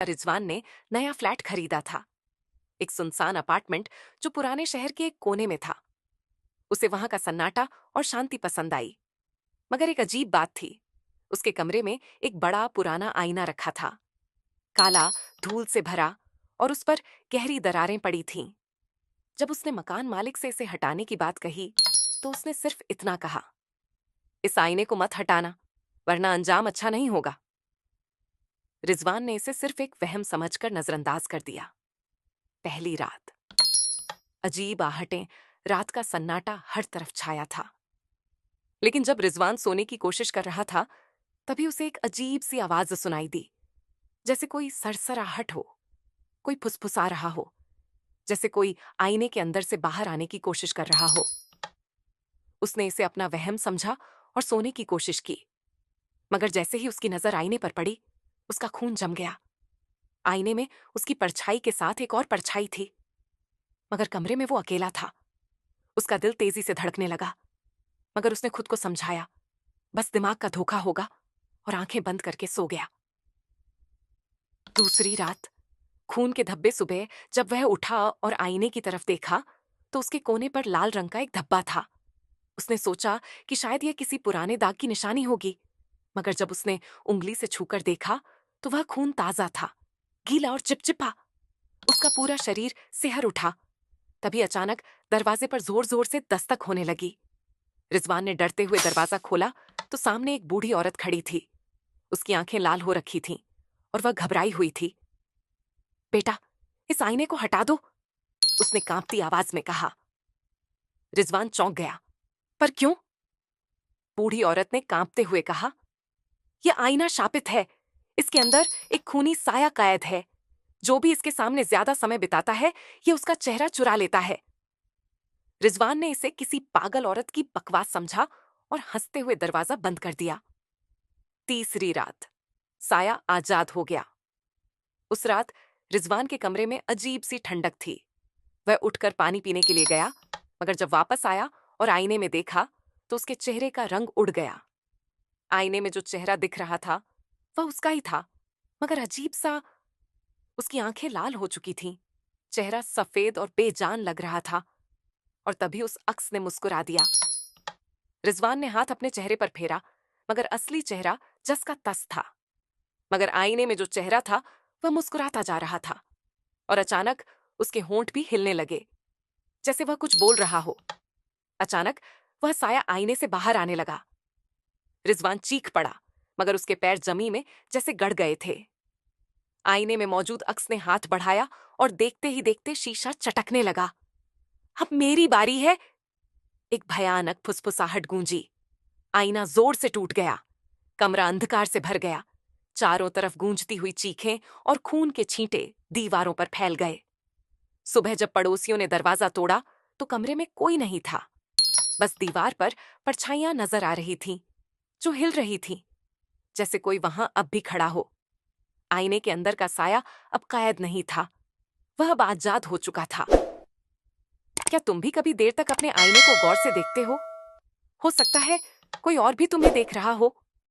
रिजवान ने नया फ्लैट खरीदा था। एक सुनसान अपार्टमेंट जो पुराने शहर के एक कोने में था। उसे वहां का सन्नाटा और शांति पसंद आई। मगर एक अजीब बात थी। उसके कमरे में एक बड़ा पुराना आईना रखा था, काला, धूल से भरा, और उस पर गहरी दरारें पड़ी थीं। जब उसने मकान मालिक से इसे हटाने की बात कही, तो उसने सिर्फ इतना कहा, इस आईने को मत हटाना, वरना अंजाम अच्छा नहीं होगा। रिजवान ने इसे सिर्फ एक वहम समझकर नजरअंदाज कर दिया। पहली रात। अजीब आहटें, रात का सन्नाटा हर तरफ छाया था। लेकिन जब रिजवान सोने की कोशिश कर रहा था, तभी उसे एक अजीब सी आवाज सुनाई दी, जैसे कोई सरसराहट हो, कोई फुसफुसा रहा हो, जैसे कोई आईने के अंदर से बाहर आने की कोशिश कर रहा हो। उसने इसे अपना वहम समझा और सोने की कोशिश की। मगर जैसे ही उसकी नजर आईने पर पड़ी, उसका खून जम गया। आईने में उसकी परछाई के साथ एक और परछाई थी, मगर कमरे में वो अकेला था। उसका दिल तेजी से धड़कने लगा, मगर उसने खुद को समझाया, बस दिमाग का धोखा होगा, और आंखें बंद करके सो गया। दूसरी रात। खून के धब्बे। सुबह जब वह उठा और आईने की तरफ देखा, तो उसके कोने पर लाल रंग का एक धब्बा था। उसने सोचा कि शायद यह किसी पुराने दाग की निशानी होगी, मगर जब उसने उंगली से छूकर देखा, तो वह खून ताजा था, गीला और चिपचिपा। उसका पूरा शरीर सिहर उठा। तभी अचानक दरवाजे पर जोर जोर से दस्तक होने लगी। रिजवान ने डरते हुए दरवाजा खोला, तो सामने एक बूढ़ी औरत खड़ी थी। उसकी आंखें लाल हो रखी थीं और वह घबराई हुई थी। बेटा, इस आईने को हटा दो, उसने कांपती आवाज में कहा। रिजवान चौंक गया। पर क्यों? बूढ़ी औरत ने कांपते हुए कहा, यह आईना शापित है। इसके अंदर एक खूनी साया कैद है। जो भी इसके सामने ज्यादा समय बिताता है, ये उसका चेहरा चुरा लेता है। रिजवान ने इसे किसी पागल औरत की बकवास समझा और हंसते हुए दरवाजा बंद कर दिया। तीसरी रात। साया आजाद हो गया। उस रात रिजवान के कमरे में अजीब सी ठंडक थी। वह उठकर पानी पीने के लिए गया, मगर जब वापस आया और आईने में देखा, तो उसके चेहरे का रंग उड़ गया। आईने में जो चेहरा दिख रहा था, वह उसका ही था, मगर अजीब सा। उसकी आंखें लाल हो चुकी थीं, चेहरा सफेद और बेजान लग रहा था। और तभी उस अक्स ने मुस्कुरा दिया। रिजवान ने हाथ अपने चेहरे पर फेरा, मगर असली चेहरा जस का तस था। मगर आईने में जो चेहरा था, वह मुस्कुराता जा रहा था। और अचानक उसके होंठ भी हिलने लगे, जैसे वह कुछ बोल रहा हो। अचानक वह साया आईने से बाहर आने लगा। रिजवान चीख पड़ा, मगर उसके पैर जमीन में जैसे गड़ गए थे। आईने में मौजूद अक्स ने हाथ बढ़ाया और देखते ही देखते शीशा चटकने लगा। अब मेरी बारी है। एक भयानक फुसफुसाहट गूंजी। आईना जोर से टूट गया। कमरा अंधकार से भर गया। चारों तरफ गूंजती हुई चीखें और खून के छींटे दीवारों पर फैल गए। सुबह जब पड़ोसियों ने दरवाजा तोड़ा, तो कमरे में कोई नहीं था। बस दीवार पर परछाइयां नजर आ रही थीं, जो हिल रही थीं, जैसे कोई वहां अब भी खड़ा हो। आईने के अंदर का साया अब कैद नहीं था, वह अब आजाद हो चुका था। क्या तुम भी कभी देर तक अपने आईने को गौर से देखते हो? हो सकता है कोई और भी तुम्हें देख रहा हो।